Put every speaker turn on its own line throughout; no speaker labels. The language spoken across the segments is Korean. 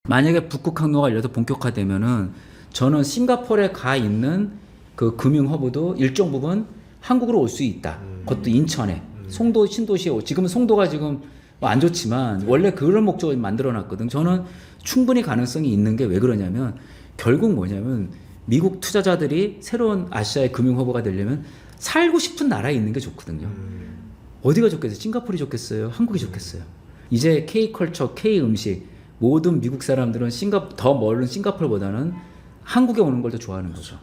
만약에 북극 항로가 열려서 본격화되면은 저는 싱가포르에 가 있는 그 금융 허브도 일정 부분 한국으로 올 수 있다. 그것도 인천에 송도 신도시에 지금은 송도가 지금 뭐 안 좋지만 원래 그런 목적을 만들어 놨거든. 저는 충분히 가능성이 있는 게 왜 그러냐면 결국 뭐냐면 미국 투자자들이 새로운 아시아의 금융 허브가 되려면 살고 싶은 나라에 있는 게 좋거든요. 어디가 좋겠어요? 싱가포르이 좋겠어요? 한국이 좋겠어요? 이제 K컬처, K음식 모든 미국 사람들은 더 멀은 싱가포르보다는 한국에 오는 걸 더 좋아하는 거죠.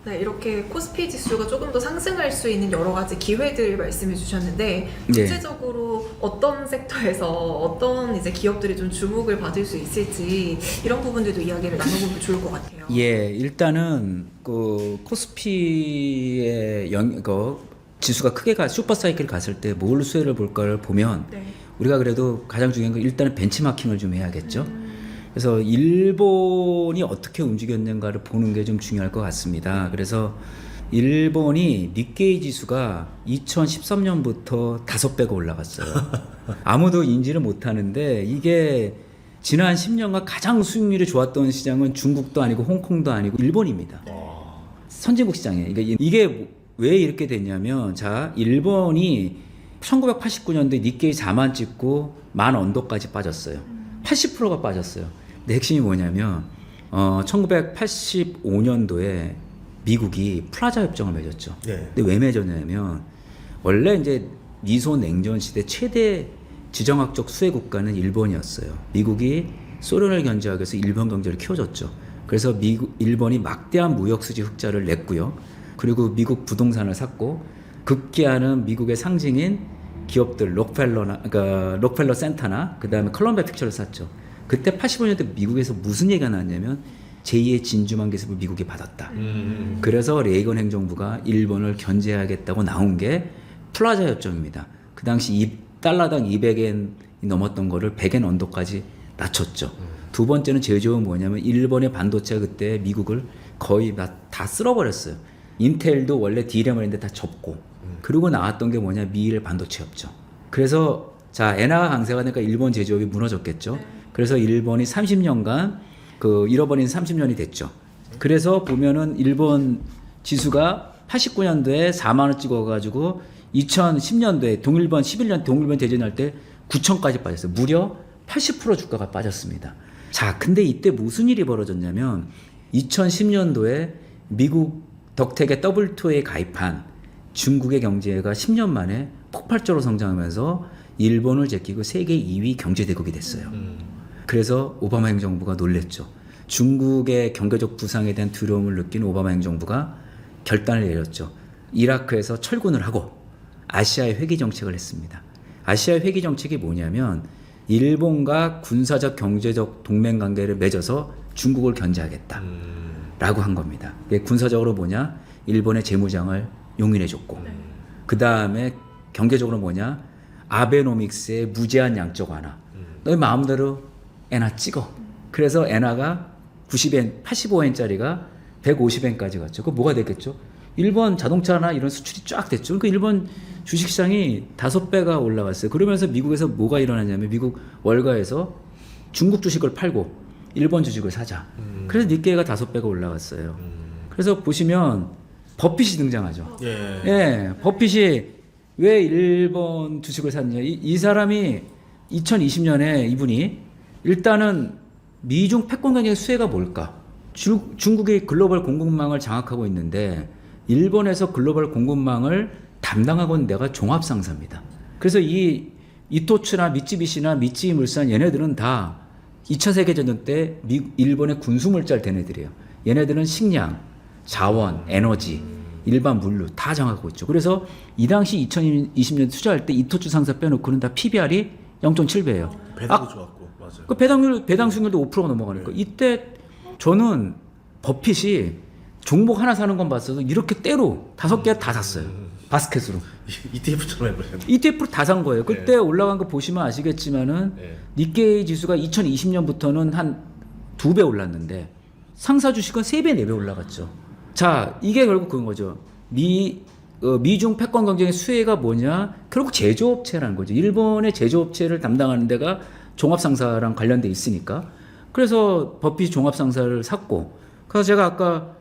네, 이렇게 코스피 지수가 조금 더 상승할 수 있는 여러 가지 기회들 말씀해 주셨는데 구체적으로 어떤 섹터에서 어떤 이제 기업들이 좀 주목을 받을 수 있을지 이런 부분들도 이야기를 나눠보면 좋을 것 같아요.
예, 일단은 그 코스피의 지수가 크게 슈퍼 사이클 갔을 때 뭘 수혜를 볼까를 보면 우리가 그래도 가장 중요한 건 일단은 벤치마킹을 좀 해야겠죠. 그래서 일본이 어떻게 움직였는가를 보는 게 좀 중요할 것 같습니다. 그래서 일본이 니케이 지수가 2013년부터 5배가 올라갔어요. 아무도 인지를 못하는데 이게 지난 10년간 가장 수익률이 좋았던 시장은 중국도 아니고 홍콩도 아니고 일본입니다. 선진국 시장이에요. 이게 왜 이렇게 됐냐면 자, 일본이 1989년도에 니케이 4만 찍고 만 언더까지 빠졌어요. 80%가 빠졌어요. 근데 핵심이 뭐냐면 1985년도에 미국이 플라자 협정을 맺었죠. 근데 왜 맺었냐면 원래 이제 미소 냉전 시대 최대 지정학적 수혜 국가는 일본이었어요. 미국이 소련을 견제하기 위해서 일본 경제를 키워줬죠. 그래서 일본이 막대한 무역 수지 흑자를 냈고요. 그리고 미국 부동산을 샀고 급기야는 미국의 상징인 기업들 록펠러 센터나 그다음에 컬럼비아 픽처를 샀죠. 그때 85년대 미국에서 무슨 얘기가 나왔냐면 제2의 진주만 기습을 미국이 받았다. 그래서 레이건 행정부가 일본을 견제하겠다고 나온 게 플라자 협정입니다. 그 당시 달러당 200엔이 넘었던 거를 100엔 언더까지 낮췄죠. 두 번째는 제일 좋은 뭐냐면 일본의 반도체가 그때 미국을 거의 다 쓸어버렸어요. 인텔도 원래 D램을 했는데 다 접고 그리고 나왔던 게 뭐냐 미일 반도체였죠. 그래서 자 엔화가 강세가 되니까 일본 제조업이 무너졌겠죠. 그래서 일본이 30년간 잃어버린 30년이 됐죠. 그래서 보면은 일본 지수가 89년도에 4만 원 찍어가지고 2010년도에 동일본 11년 동일본 대전할 때 9천까지 빠졌어요. 무려 80% 주가가 빠졌습니다. 자, 근데 이때 무슨 일이 벌어졌냐면 2010년도에 미국 덕택의 WTO에 가입한 중국의 경제가 10년 만에 폭발적으로 성장하면서 일본을 제끼고 세계 2위 경제대국이 됐어요. 그래서 오바마 행정부가 놀랬죠. 중국의 경제적 부상에 대한 두려움을 느낀 오바마 행정부가 결단을 내렸죠. 이라크에서 철군을 하고 아시아의 회귀 정책을 했습니다. 아시아의 회귀 정책이 뭐냐면 일본과 군사적 경제적 동맹 관계를 맺어서 중국을 견제하겠다 라고 한 겁니다. 군사적으로 뭐냐 일본의 재무장을 용인해줬고 그 다음에 경제적으로 뭐냐 아베노믹스의 무제한 양적 완화. 너희 마음대로 엔화 찍어. 그래서 엔화가 90엔, 85엔짜리가 150엔까지 갔죠. 그거 뭐가 됐겠죠? 일본 자동차나 이런 수출이 쫙 됐죠. 그러니까 일본 주식시장이 5배가 올라갔어요. 그러면서 미국에서 뭐가 일어나냐면 미국 월가에서 중국 주식을 팔고 일본 주식을 사자. 그래서 니케이가 5배가 올라갔어요. 그래서 보시면 버핏이 등장하죠. 예, 버핏이 왜 일본 주식을 샀냐. 이 사람이 2020년에 이분이 일단은 미중 패권 경쟁의 수혜가 뭘까? 중국이 글로벌 공급망을 장악하고 있는데 일본에서 글로벌 공급망을 담당하고 있는 데가 종합상사입니다. 그래서 이 이토츠나 미쯔비시나 미쯔이물산 얘네들은 다 2차 세계대전 때 일본의 군수물자를 댄 애들이에요. 얘네들은 식량, 자원, 에너지, 일반 물류 다 장악하고 있죠. 그래서 이 당시 2020년 투자할 때 이토츠 상사 빼놓고는 다 PBR이 0.7배예요.
배당도 좋았고 맞아요.
그 배당 수익률도 5%가 넘어가니까 이때 저는 버핏이 종목 하나 사는 건 봤어도 이렇게 때로 5개 다 샀어요. 바스켓으로.
ETF처럼 해버렸네.
ETF로 다 산 거예요. 그때 올라간 거 보시면 아시겠지만은 니케이 지수가 2020년부터는 한 2배 올랐는데 상사 주식은 3배, 4배 올라갔죠. 자, 이게 결국 그런 거죠. 미중 패권 경쟁의 수혜가 뭐냐? 결국 제조업체라는 거죠. 일본의 제조업체를 담당하는 데가 종합상사랑 관련돼 있으니까. 그래서 버핏이 종합상사를 샀고, 그래서 제가 아까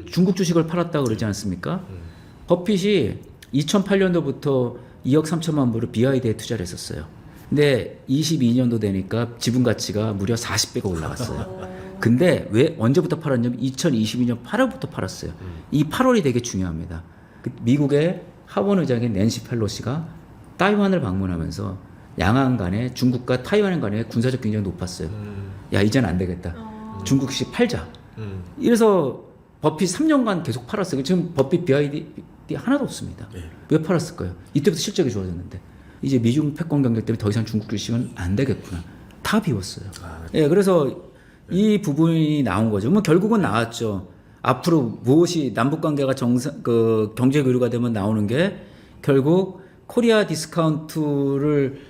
중국 주식을 팔았다고 그러지 않습니까? 버핏이 2008년도부터 2억 3천만 불을 BYD에 투자를 했었어요. 근데 22년도 되니까 지분 가치가 무려 40배가 올라갔어요. 근데 왜 언제부터 팔았냐면 2022년 8월부터 팔았어요. 이 8월이 되게 중요합니다. 미국의 하원 의장인 낸시 펠로시가 타이완을 방문하면서 양안 간에 중국과 타이완 간의 군사적 경쟁이 높았어요. 야, 이제는 안 되겠다. 중국식 팔자. 이래서 버핏 3년간 계속 팔았어요. 지금 버핏 BYD 하나도 없습니다.
네.
왜 팔았을까요? 이때부터 실적이 좋아졌는데 이제 미중 패권 경쟁 때문에 더 이상 중국 주식은 안 되겠구나. 다 비웠어요. 예, 그래서 이 부분이 나온 거죠. 뭐 결국은 나왔죠. 앞으로 무엇이 남북 관계가 경제 교류가 되면 나오는 게 결국 코리아 디스카운트를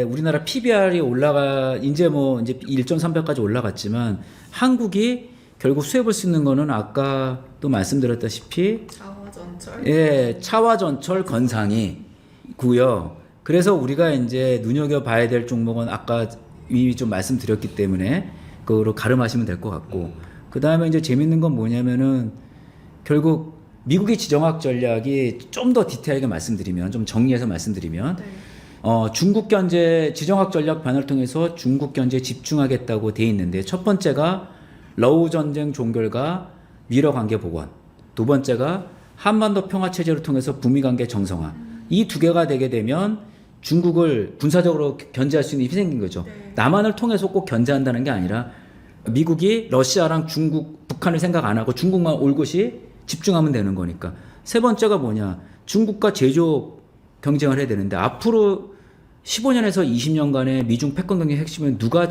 우리나라 PBR이 이제 1.3배까지 올라갔지만 한국이 결국 수혜볼 수 있는 거는 아까도 말씀드렸다시피 차와전철 건상이고요. 그래서 우리가 이제 눈여겨봐야 될 종목은 아까 이미 좀 말씀드렸기 때문에 그거로 가름하시면 될 것 같고, 그 다음에 이제 재밌는 건 뭐냐면은 결국 미국의 지정학 전략이 좀 더 디테일하게 말씀드리면, 좀 정리해서 말씀드리면, 중국 견제 지정학 전략 반을 통해서 중국 견제에 집중하겠다고 돼 있는데, 첫 번째가 러우 전쟁 종결과 미러 관계 복원, 두 번째가 한반도 평화 체제를 통해서 북미 관계 정상화. 이 두 개가 되게 되면 중국을 군사적으로 견제할 수 있는 힘이 생긴 거죠. 남한을 통해서 꼭 견제한다는 게 아니라 미국이 러시아랑 중국, 북한을 생각 안 하고 중국만 올곧이 집중하면 되는 거니까. 세 번째가 뭐냐? 중국과 제조업 경쟁을 해야 되는데 앞으로 15년에서 20년간의 미중 패권 경쟁의 핵심은 누가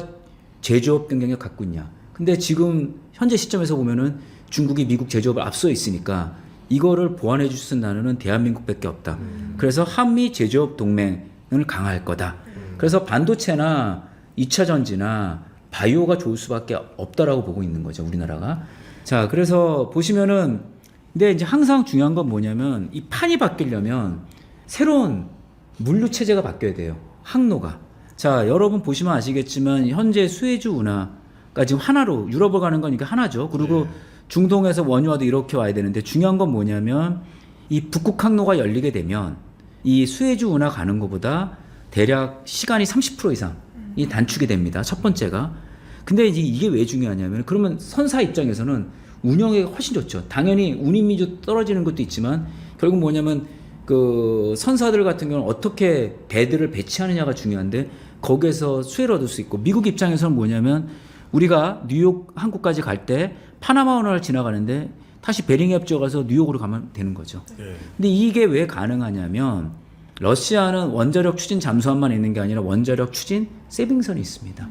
제조업 경쟁력을 갖고 있냐. 근데 지금 현재 시점에서 보면은 중국이 미국 제조업을 앞서 있으니까 이거를 보완해 줄 수 있는 나라는 대한민국밖에 없다. 그래서 한미 제조업 동맹을 강화할 거다. 그래서 반도체나 2차 전지나 바이오가 좋을 수밖에 없다라고 보고 있는 거죠, 우리나라가. 자, 그래서 보시면은 근데 이제 항상 중요한 건 뭐냐면 이 판이 바뀌려면 새로운 물류 체제가 바뀌어야 돼요. 항로가. 자, 여러분 보시면 아시겠지만 현재 수에즈 운하가 지금 하나로 유럽을 가는 거니까 하나죠. 그리고 중동에서 원유화도 이렇게 와야 되는데 중요한 건 뭐냐면 이 북극 항로가 열리게 되면 이 수에즈 운하 가는 것보다 대략 시간이 30% 이상이 단축이 됩니다. 첫 번째가. 근데 이제 이게 왜 중요하냐면 그러면 선사 입장에서는 운영이 훨씬 좋죠. 당연히 운임 미주 떨어지는 것도 있지만 결국 뭐냐면 그 선사들 같은 경우는 어떻게 배들을 배치하느냐가 중요한데 거기에서 수혜를 얻을 수 있고 미국 입장에서는 뭐냐면 우리가 뉴욕 항구까지 갈 때 파나마 운하를 지나가는데 다시 베링해협 가서 뉴욕으로 가면 되는 거죠. 근데 이게 왜 가능하냐면 러시아는 원자력 추진 잠수함만 있는 게 아니라 원자력 추진 세빙선이 있습니다.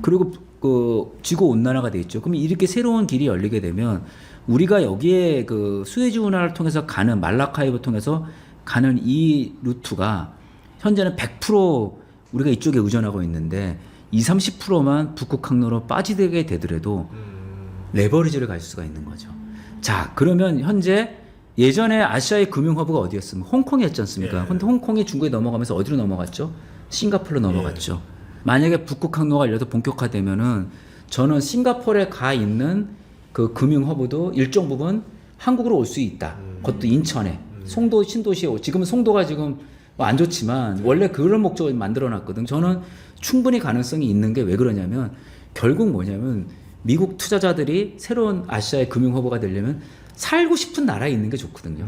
그리고 그 지구 온난화가 돼 있죠. 그럼 이렇게 새로운 길이 열리게 되면 우리가 여기에 그 수에즈 운하를 통해서 가는 말라카이브 통해서 가는 이 루트가 현재는 100% 우리가 이쪽에 의존하고 있는데 20-30%만 북극 항로로 빠지게 되더라도 레버리지를 갈 수가 있는 거죠. 자, 그러면 현재 예전에 아시아의 금융 허브가 어디였습니까? 홍콩이었지 않습니까? 근데 홍콩이 중국에 넘어가면서 어디로 넘어갔죠? 싱가포르로 넘어갔죠. 만약에 북극 항로가 열려서 본격화되면은 저는 싱가포르에 가 있는 그 금융 허브도 일정 부분 한국으로 올 수 있다. 그것도 인천에 송도 신도시에 지금은 송도가 지금 안 좋지만 원래 그런 목적을 만들어 놨거든. 저는 충분히 가능성이 있는 게 왜 그러냐면 결국 뭐냐면 미국 투자자들이 새로운 아시아의 금융 허브가 되려면 살고 싶은 나라에 있는 게 좋거든요.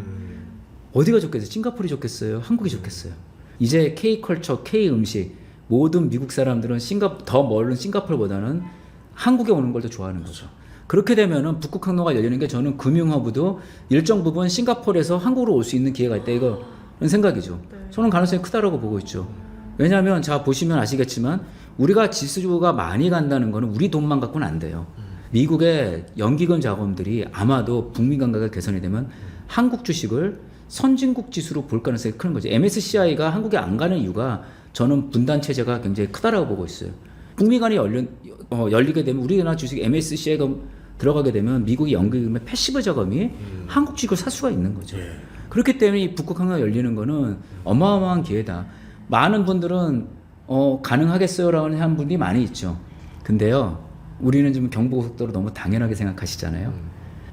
어디가 좋겠어요? 싱가포르이 좋겠어요? 한국이 좋겠어요? 이제 K컬처, K음식 모든 미국 사람들은 더 멀은 싱가포르보다는 한국에 오는 걸 더 좋아하는 거죠. 그렇게 되면은 북극 항로가 열리는 게 저는 금융 허브도 일정 부분 싱가포르에서 한국으로 올 수 있는 기회가 있다 이거는 생각이죠. 저는 가능성이 크다라고 보고 있죠. 왜냐하면 자 보시면 아시겠지만 우리가 지수가 많이 간다는 거는 우리 돈만 갖고는 안 돼요. 미국의 연기금 자금들이 아마도 북미 관계가 개선이 되면 한국 주식을 선진국 지수로 볼 가능성이 큰 거죠. MSCI가 한국에 안 가는 이유가 저는 분단 체제가 굉장히 크다라고 보고 있어요. 북미 간이 열리게 되면 우리나라 주식 MSCI가 들어가게 되면 미국의 연기금의 패시브 자금이 한국 주식을 살 수가 있는 거죠. 그렇기 때문에 이 북극 항로 열리는 거는 어마어마한 기회다. 많은 분들은 가능하겠어요라고 하는 분들이 많이 있죠. 근데요, 우리는 지금 경부고속도로 너무 당연하게 생각하시잖아요.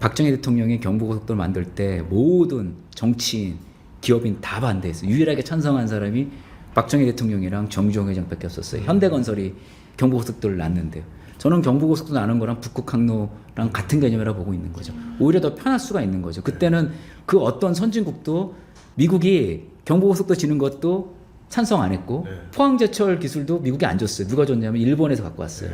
박정희 대통령이 경부고속도로 만들 때 모든 정치인, 기업인 다 반대했어요. 유일하게 찬성한 사람이 박정희 대통령이랑 정주영 회장밖에 없었어요. 현대건설이 경부고속도로를 놨는데요. 저는 경부고속도로 나는 거랑 북극항로랑 같은 개념이라고 보고 있는 거죠. 오히려 더 편할 수가 있는 거죠. 그때는 그 어떤 선진국도 미국이 경부고속도로 지는 것도 찬성 안 했고 포항제철 기술도 미국이 안 줬어요. 누가 줬냐면 일본에서 갖고 왔어요.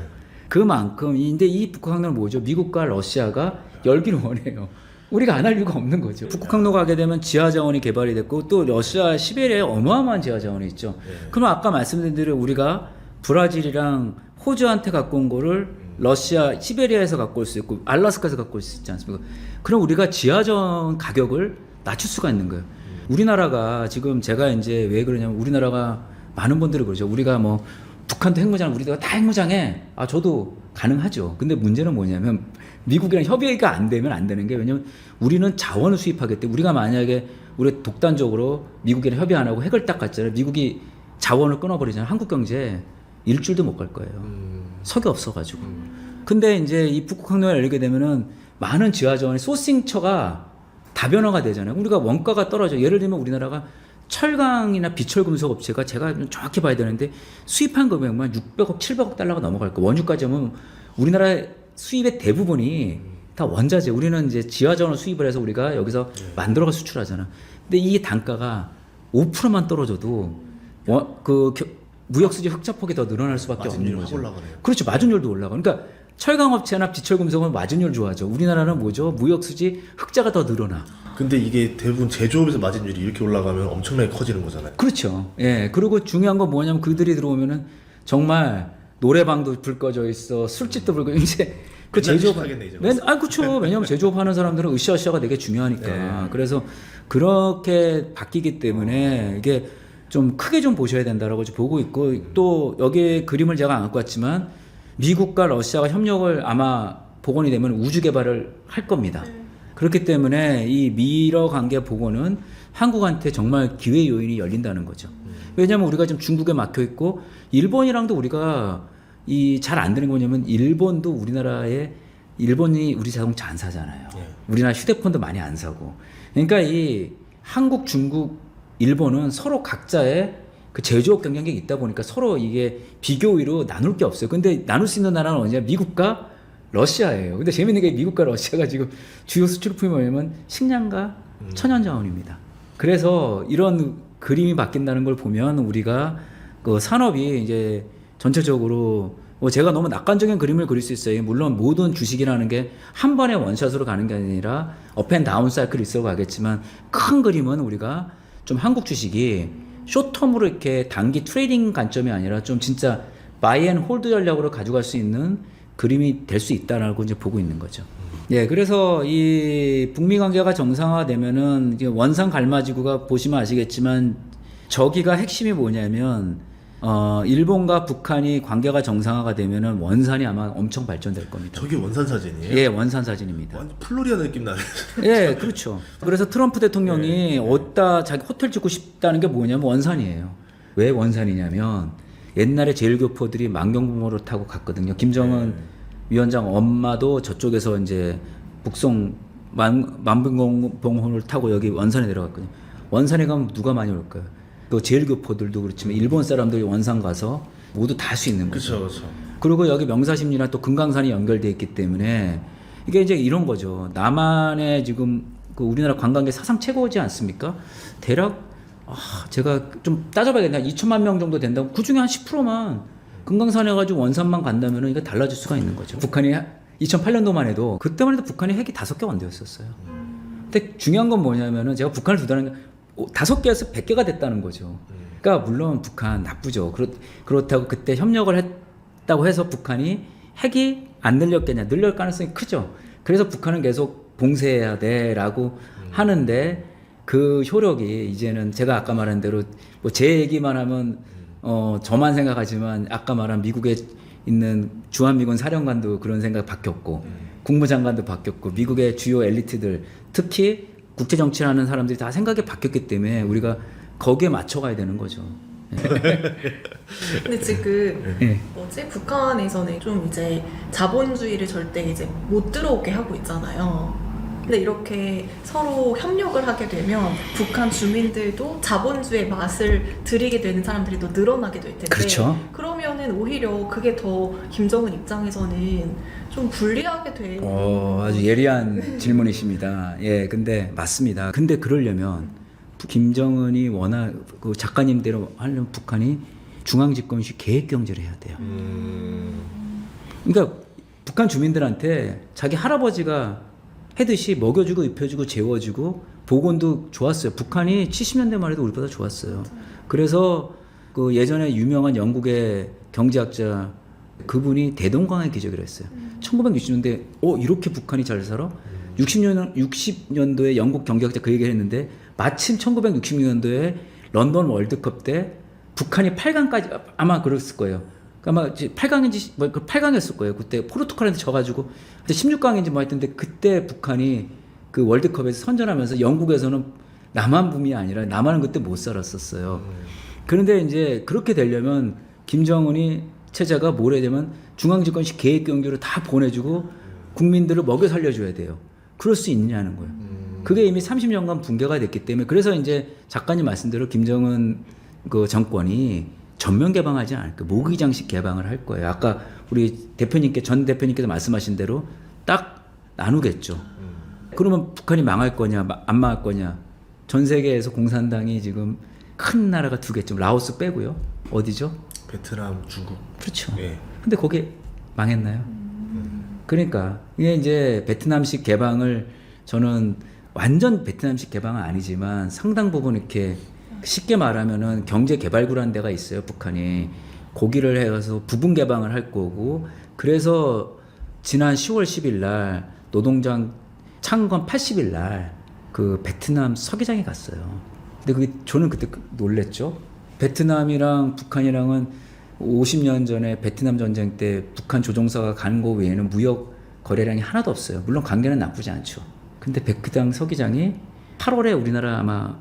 그만큼 근데 이 북극항로는 뭐죠? 미국과 러시아가 열기를 원해요. 우리가 안 할 이유가 없는 거죠. 북극항로 가게 되면 지하자원이 개발이 됐고 또 러시아 시베리아에 어마어마한 지하자원이 있죠. 그럼 아까 말씀드린 대로 우리가 브라질이랑 호주한테 갖고 온 거를 러시아 시베리아에서 갖고 올 수 있고 알라스카에서 갖고 올 수 있지 않습니까? 그럼 우리가 지하자원 가격을 낮출 수가 있는 거예요. 우리나라가 지금 제가 이제 왜 그러냐면 우리나라가 많은 분들이 그러죠. 우리가 뭐 북한도 핵무장, 우리가 다 핵무장해. 저도 가능하죠. 근데 문제는 뭐냐면 미국이랑 협의가 안 되면 안 되는 게 왜냐면 우리는 자원을 수입하기 때문에 우리가 만약에 우리 독단적으로 미국이랑 협의 안 하고 핵을 딱 갔잖아요. 미국이 자원을 끊어버리잖아요. 한국 경제 일주일도 못 갈 거예요. 석이 없어가지고. 근데 이제 이 북극항로가 열리게 되면은 많은 지하자원의 소싱처가 다변화가 되잖아요. 우리가 원가가 떨어져. 예를 들면 우리나라가 철강이나 비철금속 업체가 제가 좀 정확히 봐야 되는데 수입한 금액만 600억, 700억 달러가 넘어갈 거예요. 원유까지 하면 우리나라의 수입의 대부분이 다 원자재. 우리는 이제 지하자원을 수입을 해서 우리가 여기서 만들어가 수출하잖아. 근데 이 단가가 5%만 떨어져도 무역수지 흑자폭이 더 늘어날 수밖에 없는 거죠.
올라가네요.
그렇죠. 마진율도 올라가. 그러니까 철강업체나 비철금속은 마진율 좋아져. 우리나라는 뭐죠? 무역수지 흑자가 더 늘어나.
근데 이게 대부분 제조업에서 마진율이 이렇게 올라가면 엄청나게 커지는 거잖아요.
그렇죠. 예. 그리고 중요한 건 뭐냐면 그들이 들어오면은 정말 노래방도 불 꺼져 있어, 술집도 불 꺼져 이제 그 제조업
하겠네 이제.
그렇죠. 왜냐면 제조업 하는 사람들은 으쌰으쌰가 되게 중요하니까. 그래서 그렇게 바뀌기 때문에 이게 좀 크게 좀 보셔야 된다라고 보고 있고 또 여기 그림을 제가 안 갖고 왔지만 미국과 러시아가 협력을 아마 복원이 되면 우주 개발을 할 겁니다. 그렇기 때문에 이 미러 관계 복원은 한국한테 정말 기회 요인이 열린다는 거죠. 왜냐하면 우리가 지금 중국에 막혀 있고 일본이랑도 우리가 이 잘 안 되는 게 뭐냐면 일본도 일본이 우리 자동차 안 사잖아요. 우리나라 휴대폰도 많이 안 사고. 그러니까 이 한국, 중국, 일본은 서로 각자의 그 제조업 경쟁력이 있다 보니까 서로 이게 비교의로 나눌 게 없어요. 근데 나눌 수 있는 나라는 어디냐? 미국과 러시아예요. 근데 재밌는 게 미국과 러시아가 지금 주요 수출품이 뭐냐면 식량과 천연자원입니다. 그래서 이런 그림이 바뀐다는 걸 보면 우리가 그 산업이 이제 전체적으로 제가 너무 낙관적인 그림을 그릴 수 있어요. 물론 모든 주식이라는 게 한 번에 원샷으로 가는 게 아니라 업앤다운 사이클이 있어 가겠지만 큰 그림은 우리가 좀 한국 주식이 숏텀으로 이렇게 단기 트레이딩 관점이 아니라 좀 진짜 바이 앤 홀드 전략으로 가져갈 수 있는 그림이 될 수 있다라고 이제 보고 있는 거죠. 예, 그래서 이 북미 관계가 정상화되면은 이제 원산 갈마지구가 보시면 아시겠지만 저기가 핵심이 뭐냐면 일본과 북한이 관계가 정상화가 되면은 원산이 아마 엄청 발전될 겁니다.
저게 원산 사진이에요?
예, 원산 사진입니다.
완전 플로리다 느낌 나네.
예, 그렇죠. 그래서 트럼프 대통령이 어디다 자기 호텔 짓고 싶다는 게 뭐냐면 원산이에요. 왜 원산이냐면 옛날에 제일교포들이 만경부모를 타고 갔거든요. 김정은 위원장 엄마도 저쪽에서 이제 북송 만병봉호를 타고 여기 원산에 내려갔거든요. 원산에 가면 누가 많이 올까요? 또 제일교포들도 그렇지만 일본 사람들이 원산 가서 모두 다 할 수 있는 거죠.
그렇죠.
그리고 여기 명사심리나 또 금강산이 연결돼 있기 때문에 이게 이제 이런 거죠. 남한의 지금 그 우리나라 관광객 사상 최고지 않습니까? 대략 제가 좀 따져봐야겠네. 2천만 명 정도 된다고. 그 중에 한 10%만 금강산에 가지고 원산만 간다면은 이게 달라질 수가 있는 거죠. 북한이 2008년도만 해도 그때만 해도 북한이 핵이 5개 원대였었어요. 근데 중요한 건 뭐냐면은 제가 북한을 두다는 게 5개에서 100개가 됐다는 거죠. 그러니까 물론 북한 나쁘죠. 그렇다고 그때 협력을 했다고 해서 북한이 핵이 안 늘렸겠냐? 늘릴 가능성이 크죠. 그래서 북한은 계속 봉쇄해야 돼라고 하는데 그 효력이 이제는 제가 아까 말한 대로 뭐 제 얘기만 하면 저만 생각하지만 아까 말한 미국에 있는 주한미군 사령관도 그런 생각 바뀌었고 국무장관도 바뀌었고 미국의 주요 엘리트들 특히 국제 정치라는 사람들이 다 생각이 바뀌었기 때문에 우리가 거기에 맞춰가야 되는 거죠.
근데 지금 북한에서는 좀 이제 자본주의를 절대 이제 못 들어오게 하고 있잖아요. 근데 이렇게 서로 협력을 하게 되면 북한 주민들도 자본주의의 맛을 들이게 되는 사람들이 더 늘어나게 될 텐데
그렇죠.
그러면은 오히려 그게 더 김정은 입장에서는 좀 불리하게 돼.
아주 예리한 질문이십니다. 예, 근데 맞습니다. 근데 그러려면 김정은이 워낙 그 작가님대로 하려면 북한이 중앙 집권식 계획 경제를 해야 돼요. 그러니까 북한 주민들한테 자기 할아버지가 해듯이 먹여주고 입혀주고 재워주고 보건도 좋았어요. 북한이 70년대 말에도 우리보다 좋았어요. 그래서 그 예전에 유명한 영국의 경제학자 그분이 대동강의 기적이라 했어요. 1960년대 이렇게 북한이 잘 살아? 60년도에 영국 경제학자 그 얘기를 했는데 마침 1966년도에 런던 월드컵 때 북한이 8강까지 아마 그랬을 거예요. 아마 8강인지 8강이었을 거예요. 그때 포르투갈한테 져가지고 16강인지 뭐 했던데 그때 북한이 그 월드컵에서 선전하면서 영국에서는 남한붐이 아니라 남한은 그때 못 살았었어요. 그런데 이제 그렇게 되려면 김정은이 체제가 뭘 해야 되면 중앙집권식 계획경제로 다 보내주고 국민들을 먹여 살려줘야 돼요. 그럴 수 있느냐는 거예요. 그게 이미 30년간 붕괴가 됐기 때문에 그래서 이제 작가님 말씀대로 김정은 그 정권이 전면 개방하지 않을 거예요. 모기장식 개방을 할 거예요. 아까 우리 전 대표님께서 말씀하신 대로 딱 나누겠죠. 그러면 북한이 망할 거냐, 안 망할 거냐. 전 세계에서 공산당이 지금 큰 나라가 두 개쯤, 라오스 빼고요. 어디죠?
베트남, 중국.
그렇죠.
예.
근데 거기 망했나요? 그러니까 이게 이제 베트남식 개방을 저는 완전 베트남식 개방은 아니지만 상당 부분 이렇게 쉽게 말하면은 경제 개발구라는 데가 있어요. 북한이 거기를 해서 부분 개방을 할 거고 그래서 지난 10월 10일 날 노동장 창건 80일 날 그 베트남 서기장에 갔어요. 근데 그게 저는 그때 놀랬죠. 베트남이랑 북한이랑은 50년 전에 베트남 전쟁 때 북한 조종사가 가는 거 외에는 무역 거래량이 하나도 없어요. 물론 관계는 나쁘지 않죠. 근데 베트남 서기장이 8월에 우리나라 아마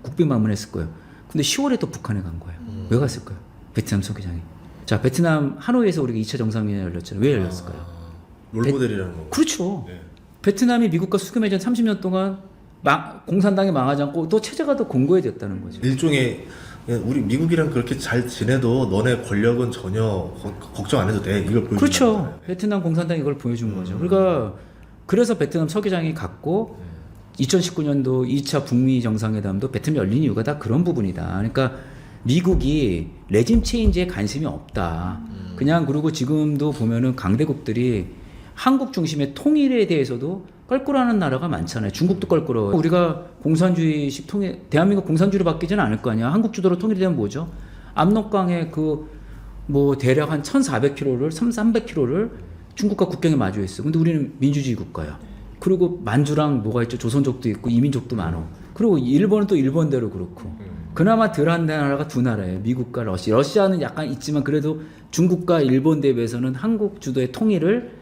국빈 방문했을 거예요. 근데 10월에 또 북한에 간 거예요. 왜 갔을까요? 베트남 서기장이. 자, 베트남 하노이에서 우리가 2차 정상회담이 열렸잖아요. 왜 열렸을까요?
롤모델이라는 거.
그렇죠.
네.
베트남이 미국과 수교매전 30년 동안 공산당이 망하지 않고 또 체제가 더 공고해졌다는 거죠.
일종의 우리 미국이랑 그렇게 잘 지내도 너네 권력은 전혀 걱정 안 해도 돼. 이걸 보여주는
그렇죠.
거잖아요.
베트남 공산당이 이걸 보여준 거죠. 그러니까 그래서 베트남 서기장이 갔고 2019년도 2차 북미 정상회담도 베트남이 열린 이유가 다 그런 부분이다. 그러니까 미국이 레짐 체인지에 관심이 없다. 그냥 그리고 지금도 보면은 강대국들이 한국 중심의 통일에 대해서도 껄끄러워하는 나라가 많잖아요. 중국도 껄끄러워요. 우리가 공산주의식 통일, 대한민국 공산주의로 바뀌지는 않을 거 아니야. 한국 주도로 통일되면 뭐죠? 압록강에 뭐 대략 한 1,400km를, 300km를 중국과 국경에 마주 있어. 근데 우리는 민주주의 국가야. 그리고 만주랑 뭐가 있죠? 조선족도 있고 이민족도 많어. 그리고 일본은 또 일본대로 그렇고. 그나마 덜한 나라가 두 나라예요. 미국과 러시아. 러시아는 약간 있지만 그래도 중국과 일본 대비해서는 한국 주도의 통일을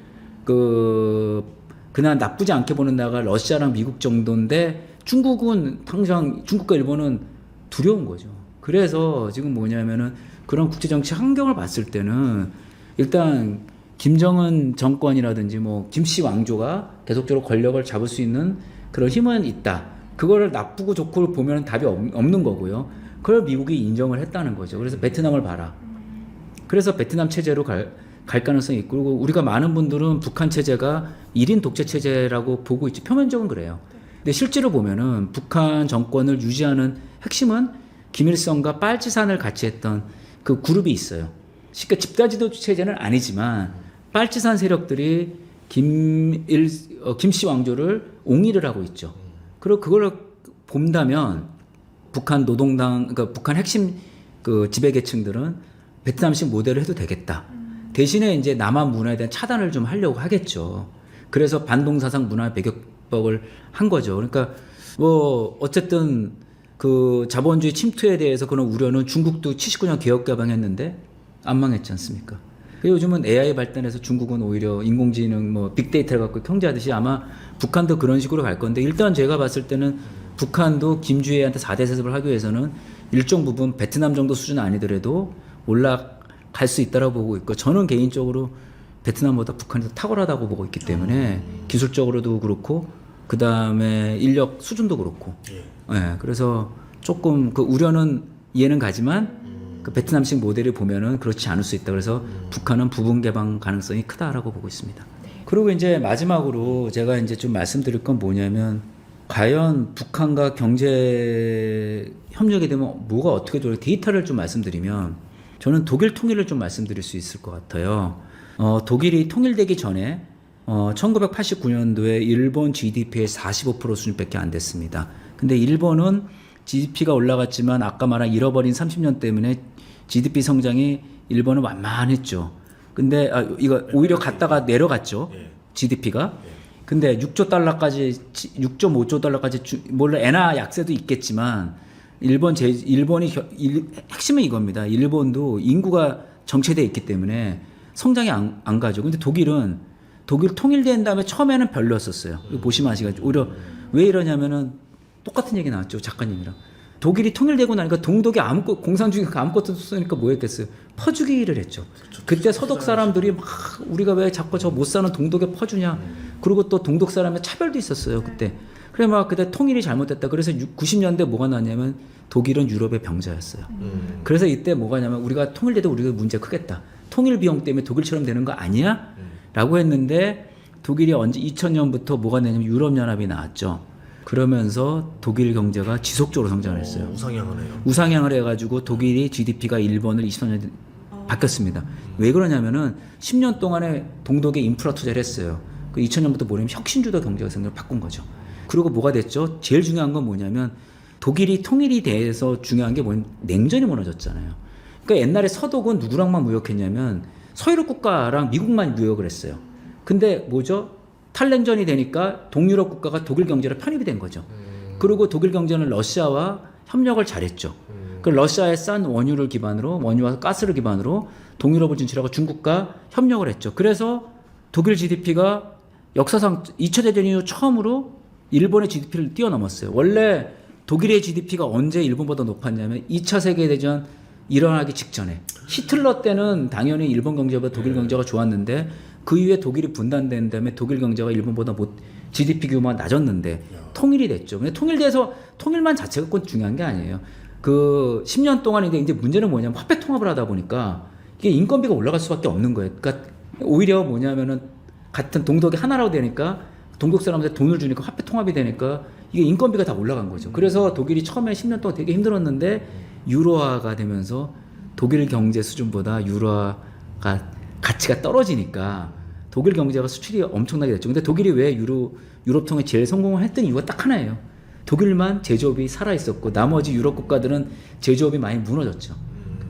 그냥 나쁘지 않게 보는 나라가 러시아랑 미국 정도인데 중국은 당장 중국과 일본은 두려운 거죠. 그래서 지금 뭐냐면은 그런 국제정치 환경을 봤을 때는 일단 김정은 정권이라든지 뭐 김씨 왕조가 계속적으로 권력을 잡을 수 있는 그런 힘은 있다. 그거를 나쁘고 좋고를 보면 답이 없는 거고요. 그걸 미국이 인정을 했다는 거죠. 그래서 베트남을 봐라. 그래서 베트남 체제로 갈 가능성이 있고 그리고 우리가 많은 분들은 북한 체제가 1인 독재 체제라고 보고 있지 표면적은 그래요. 근데 실제로 보면은 북한 정권을 유지하는 핵심은 김일성과 빨치산을 같이 했던 그 그룹이 있어요. 쉽게 집단지도 체제는 아니지만 빨치산 세력들이 김씨 왕조를 옹위를 하고 있죠. 그리고 그걸 본다면 북한 노동당, 그러니까 북한 핵심 그 지배계층들은 베트남식 모델을 해도 되겠다. 대신에 이제 남한 문화에 대한 차단을 좀 하려고 하겠죠. 그래서 반동사상 문화 배격법을 한 거죠. 그러니까 뭐 어쨌든 그 자본주의 침투에 대해서 그런 우려는 중국도 79년 개혁 개방했는데 안 망했지 않습니까? 요즘은 AI 발달해서 중국은 오히려 인공지능 뭐 빅데이터를 갖고 경제하듯이 아마 북한도 그런 식으로 갈 건데 일단 제가 봤을 때는 북한도 김주애한테 4대 세습을 하기 위해서는 일정 부분 베트남 정도 수준 아니더라도 올라갈 수 있다고 보고 있고 저는 개인적으로 베트남보다 북한이 더 탁월하다고 보고 있기 때문에 기술적으로도 그렇고 그 다음에 인력 수준도 그렇고 예, 그래서 조금 그 우려는 이해는 가지만 그 베트남식 모델을 보면은 그렇지 않을 수 있다. 그래서 북한은 부분 개방 가능성이 크다라고 보고 있습니다. 그리고 이제 마지막으로 제가 이제 좀 말씀드릴 건 뭐냐면 과연 북한과 경제 협력이 되면 뭐가 어떻게 될지 데이터를 좀 말씀드리면 저는 독일 통일을 좀 말씀드릴 수 있을 것 같아요. 독일이 통일되기 전에 1989년도에 일본 GDP의 45% 수준밖에 안 됐습니다. 근데 일본은 GDP가 올라갔지만 아까 말한 잃어버린 30년 때문에 GDP 성장이 일본은 완만했죠. 근데 이거 오히려 갔다가 내려갔죠. GDP가. 근데 6조 달러까지 6.5조 달러까지 물론 엔화 약세도 있겠지만 일본이 핵심은 이겁니다. 일본도 인구가 정체돼 있기 때문에 성장이 안 가죠. 근데 독일 통일된 다음에 처음에는 별로였었어요. 보시면 아시겠죠. 오히려 왜 이러냐면은 똑같은 얘기 나왔죠. 작가님이랑. 독일이 통일되고 나니까 동독이 공산 중에 아무것도 없으니까 뭐 했겠어요? 퍼주기를 했죠. 그때 서독 사람들이 막 우리가 왜 자꾸 저 못 사는 동독에 퍼주냐. 그리고 또 동독 사람의 차별도 있었어요. 그때. 그래 막 그때 통일이 잘못됐다. 그래서 90년대 뭐가 나냐면 독일은 유럽의 병자였어요. 그래서 이때 뭐가 냐면 우리가 통일돼도 우리가 문제 크겠다. 통일 비용 때문에 독일처럼 되는 거 아니야? 라고 했는데 독일이 언제 2000년부터 뭐가 되냐면 유럽연합이 나왔죠. 그러면서 독일 경제가 지속적으로 성장을 했어요.
우상향하네요.
우상향을 해가지고 독일이 GDP가 일본을 23년 바뀌었습니다. 왜 그러냐면은 10년 동안에 동독에 인프라 투자를 했어요. 그 2000년부터 뭐냐면 혁신주도 경제가 생각을 바꾼 거죠. 그리고 뭐가 됐죠? 제일 중요한 건 뭐냐면 독일이 통일이 돼서 중요한 게 뭐냐면 냉전이 무너졌잖아요. 그러니까 옛날에 서독은 누구랑만 무역했냐면 서유럽 국가랑 미국만 무역을 했어요. 근데 뭐죠? 탈냉전이 되니까 동유럽 국가가 독일 경제로 편입이 된 거죠. 그리고 독일 경제는 러시아와 협력을 잘했죠. 그 러시아의 싼 원유를 기반으로 원유와 가스를 기반으로 동유럽을 진출하고 중국과 협력을 했죠. 그래서 독일 GDP가 역사상 2차 대전 이후 처음으로 일본의 GDP를 뛰어넘었어요. 원래 독일의 GDP가 언제 일본보다 높았냐면 2차 세계대전 일어나기 직전에 히틀러 때는 당연히 일본 경제보다 독일 경제가 좋았는데 그 이후에 독일이 분단된 다음에 독일 경제가 일본보다 GDP 규모가 낮았는데 통일이 됐죠. 근데 통일돼서 통일만 자체가 꼭 중요한 게 아니에요. 그 10년 동안인데 이제 문제는 뭐냐면 화폐 통합을 하다 보니까 이게 인건비가 올라갈 수밖에 없는 거예요. 그러니까 오히려 뭐냐면은 같은 동독이 하나라고 되니까 동독 사람한테 돈을 주니까 화폐 통합이 되니까 이게 인건비가 다 올라간 거죠. 그래서 독일이 처음에 10년 동안 되게 힘들었는데 유로화가 되면서 독일 경제 수준보다 유로화가 가치가 떨어지니까 독일 경제가 수출이 엄청나게 됐죠. 근데 독일이 왜 유럽 통에 제일 성공을 했던 이유가 딱 하나예요. 독일만 제조업이 살아있었고 나머지 유럽 국가들은 제조업이 많이 무너졌죠.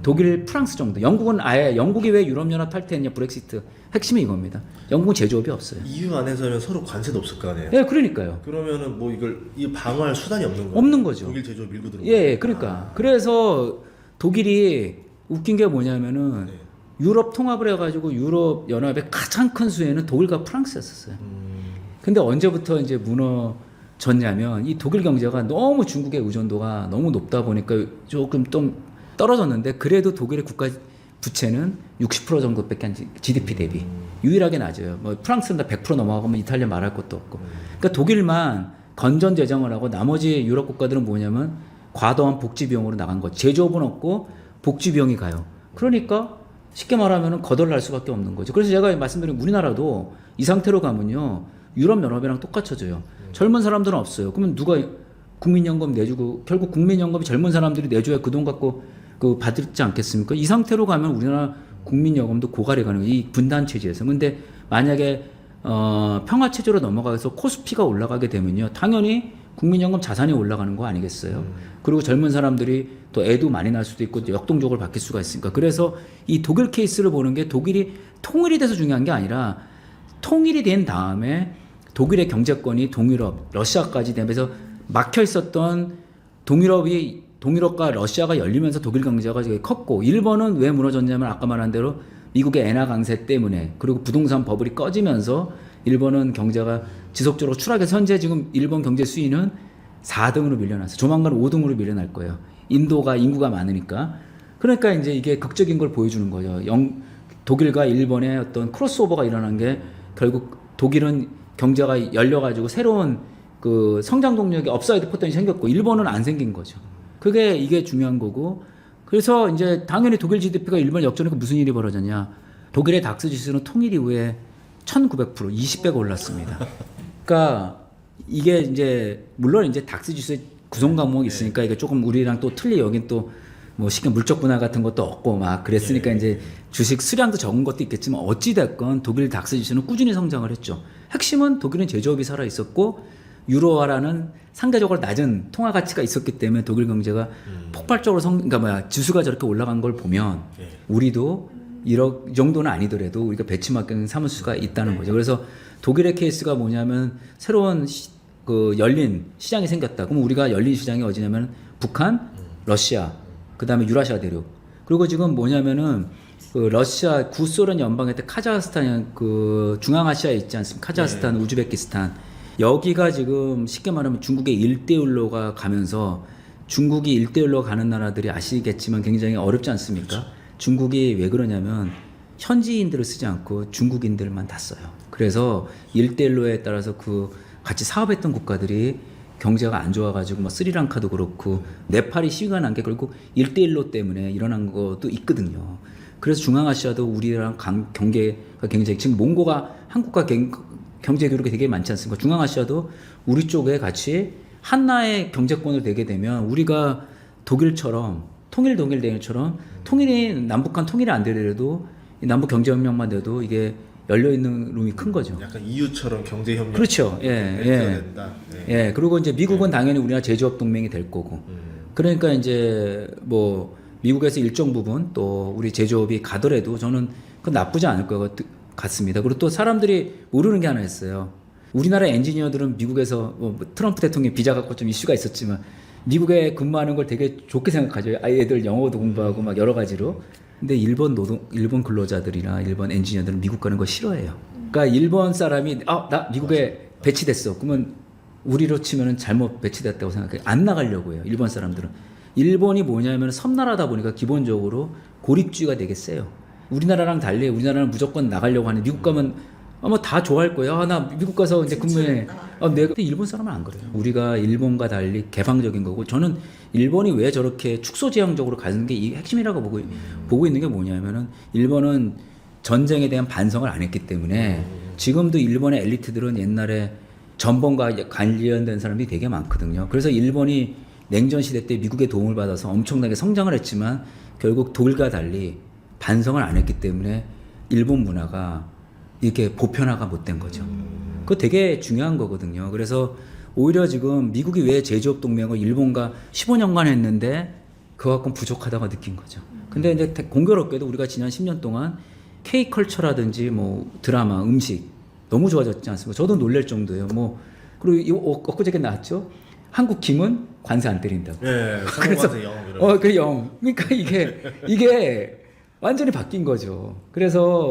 독일, 프랑스 정도. 영국이 왜 유럽연합 탈퇴했냐, 브렉시트. 핵심이 이겁니다. 영국은 제조업이 없어요.
EU 안에서는 서로 관세도 없을 거 아니에요?
네, 그러니까요.
그러면은 뭐 이 방어할 수단이 없는 거예요?
없는 거죠.
독일 제조업 밀고 들어오고.
예, 그러니까. 그래서 독일이 웃긴 게 뭐냐면은 유럽 통합을 해가지고 유럽 연합의 가장 큰 수혜는 독일과 프랑스였었어요. 근데 언제부터 이제 무너졌냐면 이 독일 경제가 너무 중국의 의존도가 너무 높다 보니까 조금 좀 떨어졌는데 그래도 독일의 국가 부채는 60% 정도밖에 안 GDP 대비 유일하게 낮아요. 뭐 프랑스는 다 100% 넘어가고 뭐 이탈리아 말할 것도 없고. 그러니까 독일만 건전 재정을 하고 나머지 유럽 국가들은 뭐냐면 과도한 복지 비용으로 나간 거. 제조업은 없고 복지 비용이 가요. 그러니까 쉽게 말하면 거덜날 수밖에 없는 거죠. 그래서 제가 말씀드린 우리나라도 이 상태로 가면요 유럽연합이랑 똑같아져요. 젊은 사람들은 없어요. 그러면 누가 국민연금 내주고 결국 국민연금이 젊은 사람들이 내줘야 그 돈 갖고 받지 않겠습니까? 이 상태로 가면 우리나라 국민연금도 고갈이 가는 거예요. 이 분단 체제에서. 근데 만약에 평화 체제로 넘어가서 코스피가 올라가게 되면요 당연히 국민연금 자산이 올라가는 거 아니겠어요? 그리고 젊은 사람들이 또 애도 많이 날 수도 있고 역동적으로 바뀔 수가 있으니까. 그래서 이 독일 케이스를 보는 게 독일이 통일이 돼서 중요한 게 아니라 통일이 된 다음에 독일의 경제권이 동유럽, 러시아까지 되면서 막혀 있었던 동유럽과 러시아가 열리면서 독일 경제가 컸고 일본은 왜 무너졌냐면 아까 말한 대로 미국의 엔화 강세 때문에 그리고 부동산 버블이 꺼지면서 일본은 경제가 지속적으로 추락해서 현재 지금 일본 경제 수위는 4등으로 밀려났어요. 조만간 5등으로 밀려날 거예요. 인도가 인구가 많으니까. 그러니까 이제 이게 극적인 걸 보여주는 거죠. 독일과 일본의 어떤 크로스오버가 일어난 게 결국 독일은 경제가 열려가지고 새로운 그 성장 동력이 업사이드 포텐이 생겼고 일본은 안 생긴 거죠. 그게 이게 중요한 거고. 그래서 이제 당연히 독일 GDP가 일본 역전하니까 무슨 일이 벌어졌냐. 독일의 닥스 지수는 통일 이후에 1900% 20배가 올랐습니다. 그러니까 이게 이제 물론 이제 닥스 지수의 구성 과목이 있으니까 이게 조금 우리랑 또 틀리 여긴 또 뭐 시간 물적 분할 같은 것도 없고 막 그랬으니까 이제 주식 수량도 적은 것도 있겠지만 어찌 됐건 독일 닥스 지수는 꾸준히 성장을 했죠. 핵심은 독일은 제조업이 살아 있었고 유로화라는 상대적으로 낮은 통화 가치가 있었기 때문에 독일 경제가 폭발적으로 그러니까 지수가 저렇게 올라간 걸 보면 우리도 이 정도는 아니더라도 우리가 배치마킹 삼을 수가 있다는 거죠. 그래서 독일의 케이스가 뭐냐면 새로운 그 열린 시장이 생겼다. 그럼 우리가 열린 시장이 어디냐면 북한, 러시아, 그 다음에 유라시아 대륙. 그리고 지금 뭐냐면은 그 러시아 구소련 연방의 때 카자흐스탄 그 중앙아시아에 있지 않습니까? 카자흐스탄, 우즈베키스탄. 여기가 지금 쉽게 말하면 중국의 1대1로가 가면서 중국이 1대1로 가는 나라들이 아시겠지만 굉장히 어렵지 않습니까? 그렇죠. 중국이 왜 그러냐면 현지인들을 쓰지 않고 중국인들만 다 써요. 그래서 1대1로에 따라서 그 같이 사업했던 국가들이 경제가 안 좋아가지고 뭐 스리랑카도 그렇고 네팔이 시위가 난 게 결국 1대1로 때문에 일어난 것도 있거든요. 그래서 중앙아시아도 우리랑 경계가 굉장히 지금 몽고가 한국과 경제 교류가 되게 많지 않습니까? 중앙아시아도 우리 쪽에 같이 한나의 경제권을 되게 되면 우리가 독일처럼 동일처럼 통일이 남북한 통일이 안 되더라도 남북 경제협력만 돼도 이게 열려 있는 룸이 큰 거죠.
약간 EU처럼 경제협력.
그렇죠.
된다.
예. 그리고 이제 미국은 당연히 우리나라 제조업 동맹이 될 거고. 그러니까 이제 뭐 미국에서 일정 부분 또 우리 제조업이 가더라도 저는 그건 나쁘지 않을 것 같습니다. 그리고 또 사람들이 모르는 게 하나 있어요. 우리나라 엔지니어들은 미국에서 뭐 트럼프 대통령 비자 갖고 좀 이슈가 있었지만 미국에 근무하는 걸 되게 좋게 생각하죠. 애들 영어도 공부하고 막 여러 가지로. 근데 일본 근로자들이나 일본 엔지니어들은 미국 가는 거 싫어해요. 그러니까 일본 사람이 나 미국에 배치됐어. 그러면 우리로 치면은 잘못 배치됐다고 생각해. 안 나가려고 해요. 일본 사람들은. 일본이 뭐냐면 섬나라다 보니까 기본적으로 고립주의가 되게 세요. 우리나라랑 달리 우리나라는 무조건 나가려고 하는 미국 가면 아마 다 좋아할 거예요. 나 미국 가서 이제 근무해. 내가 근데 일본 사람은 안 그래요. 우리가 일본과 달리 개방적인 거고 저는 일본이 왜 저렇게 축소지향적으로 가는 게 이 핵심이라고 보고 있는 게 뭐냐면은 일본은 전쟁에 대한 반성을 안 했기 때문에 지금도 일본의 엘리트들은 옛날에 전범과 관련된 사람들이 되게 많거든요. 그래서 일본이 냉전 시대 때 미국의 도움을 받아서 엄청나게 성장을 했지만 결국 독일과 달리 반성을 안 했기 때문에 일본 문화가 이렇게 보편화가 못 된 거죠. 그거 되게 중요한 거거든요. 그래서 오히려 지금 미국이 왜 제조업 동맹을 일본과 15년간 했는데 그만큼 부족하다고 느낀 거죠. 근데 이제 공교롭게도 우리가 지난 10년 동안 K컬처라든지 뭐 드라마, 음식 너무 좋아졌지 않습니까? 저도 놀랄 정도예요. 뭐 그리고 이거 엊그저께 나왔죠. 한국 김은 관세 안 때린다고.
예,
그래서
그
영. 그러니까 이게 완전히 바뀐 거죠. 그래서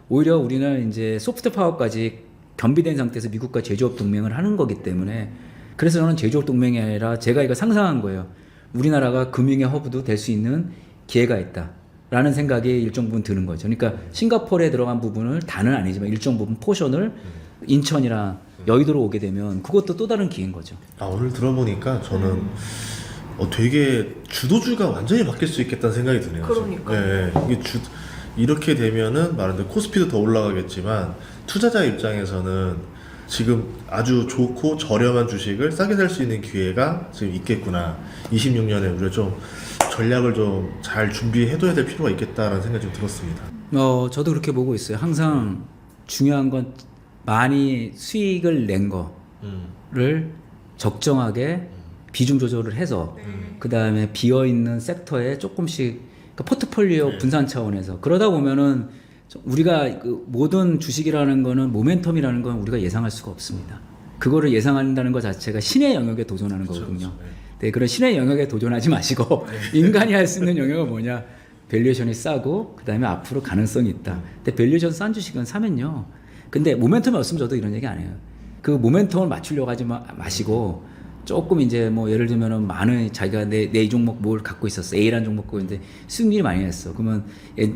오히려 우리는 이제 소프트 파워까지 겸비된 상태에서 미국과 제조업 동맹을 하는 거기 때문에 그래서 저는 제조업 동맹이 아니라 제가 이거 상상한 거예요. 우리나라가 금융의 허브도 될 수 있는 기회가 있다라는 생각이 일정 부분 드는 거죠. 그러니까 싱가포르에 들어간 부분을 다는 아니지만 일정 부분 포션을 인천이랑 여의도로 오게 되면 그것도 또 다른 기회인 거죠.
오늘 들어보니까 저는 되게 주도주가 완전히 바뀔 수 있겠다는 생각이 드네요.
그러니까요.
이게 이렇게 되면은 말하는 코스피도 더 올라가겠지만 투자자 입장에서는 지금 아주 좋고 저렴한 주식을 싸게 살 수 있는 기회가 지금 있겠구나. 26년에 우리가 좀 전략을 좀 잘 준비해둬야 될 필요가 있겠다라는 생각이 좀 들었습니다.
저도 그렇게 보고 있어요. 항상 중요한 건 많이 수익을 낸 거를 적정하게 비중 조절을 해서 그 다음에 비어 있는 섹터에 조금씩 그러니까 포트폴리오 분산 차원에서 그러다 보면은 우리가 그 모든 주식이라는 거는 모멘텀이라는 건 우리가 예상할 수가 없습니다. 그거를 예상한다는 것 자체가 신의 영역에 도전하는 거거든요. 네, 그런 신의 영역에 도전하지 마시고 인간이 할 수 있는 영역은 뭐냐? 밸류에이션이 싸고 그다음에 앞으로 가능성이 있다. 근데 밸류에이션 싼 주식은 사면요. 근데 모멘텀이 없으면 저도 이런 얘기 안 해요. 그 모멘텀을 맞추려고 하지 마시고 조금 이제 뭐 예를 들면은 많은 자기가 내 이 종목 뭘 갖고 있었어. A라는 종목 갖고 있는데 수익률이 많이 했어. 그러면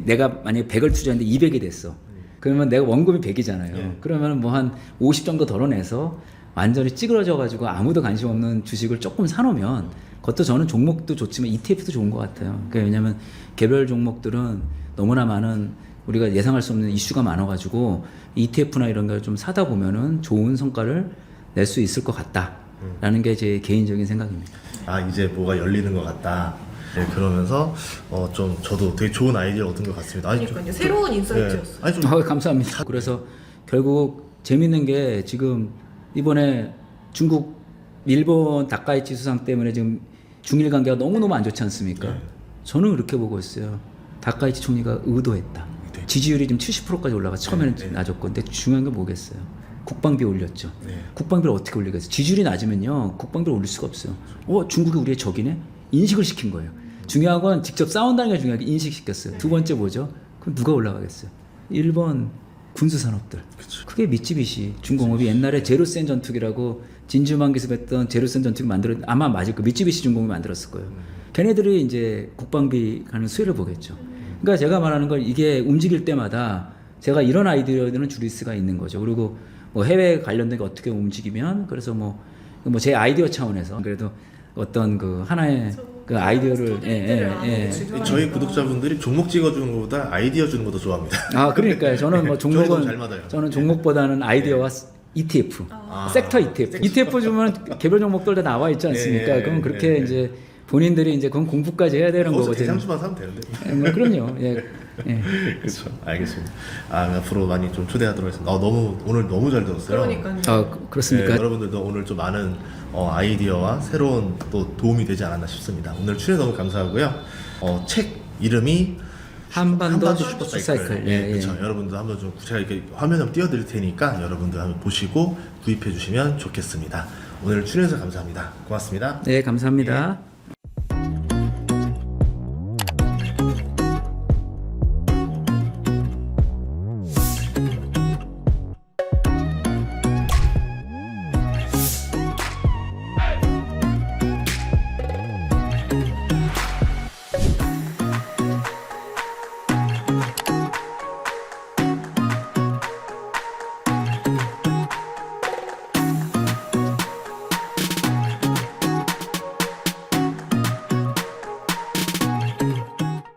내가 만약에 100을 투자했는데 200이 됐어. 그러면 내가 원금이 100이잖아요. 그러면 뭐 한 50 정도 덜어내서 완전히 찌그러져 가지고 아무도 관심 없는 주식을 조금 사놓으면 그것도 저는 종목도 좋지만 ETF도 좋은 것 같아요. 그러니까 왜냐하면 개별 종목들은 너무나 많은 우리가 예상할 수 없는 이슈가 많아가지고 ETF나 이런 걸 좀 사다 보면은 좋은 성과를 낼 수 있을 것 같다라는 게 제 개인적인 생각입니다.
아 이제 뭐가 열리는 것 같다. 네, 그러면서 좀 저도 되게 좋은 아이디어 얻은 것 같습니다. 아니,
그러니까요. 새로운 인사이트였어요.
네. 아니, 좀
감사합니다. 그래서 결국 재밌는 게 지금 이번에 중국, 일본 다카이치 수상 때문에 지금 중일 관계가 너무너무 안 좋지 않습니까?
네.
저는 그렇게 보고 있어요. 다카이치 총리가 의도했다.
네.
지지율이 지금 70%까지 올라가 처음에는
네.
낮았고 근데 중요한 건 뭐겠어요? 국방비 올렸죠.
네.
국방비를 어떻게 올리겠어요? 지지율이 낮으면요 국방비를 올릴 수가 없어요. 중국이 우리의 적이네? 인식을 시킨 거예요. 중요한 건 직접 싸운다는 게 중요하게 인식시켰어요. 두 번째 뭐죠? 그럼 누가 올라가겠어요? 일본 군수산업들.
그쵸.
그게 미쯔비시 중공업이 옛날에 제로센 전투기라고 진주만 기습했던 제로센 전투기 아마 맞을 거예요. 미쯔비시 중공업이 만들었을 거예요. 걔네들이 이제 국방비 가는 수혜를 보겠죠. 그러니까 제가 말하는 건 이게 움직일 때마다 제가 이런 아이디어들은 줄일 수가 있는 거죠. 그리고 뭐 해외 관련된 게 어떻게 움직이면 그래서 뭐 제 아이디어 차원에서 그래도 어떤 그 하나의 그 아이디어를
저희 구독자분들이 종목 찍어주는 것보다 아이디어 주는 것도 좋아합니다.
아 그러니까요. 저는 뭐
저희 너무
종목은
잘 맞아요.
저는 종목보다는 아이디어와 ETF, 섹터 ETF. ETF 주면 개별 종목들 다 나와 있지 않습니까? 그럼 그렇게 이제 본인들이 이제 그건 공부까지 해야 되는 거거든요.
대상수만 사면 되는데.
뭐 그럼요.
그렇죠. 알겠습니다. 앞으로 많이 좀 초대하도록 하겠습니다. 너무 오늘 너무 잘 들었어요.
그러니까요.
그렇습니까?
네, 여러분들도 오늘 좀 많은 아이디어와 새로운 또 도움이 되지 않았나 싶습니다. 오늘 출연 너무 감사하고요. 책 이름이
한반도 슈퍼사이클.
그렇죠. 여러분들 한번 좀 제가 이렇게 화면 좀 띄워드릴 테니까 여러분들 한번 보시고 구입해 주시면 좋겠습니다. 오늘 출연해서 감사합니다. 고맙습니다.
네, 감사합니다.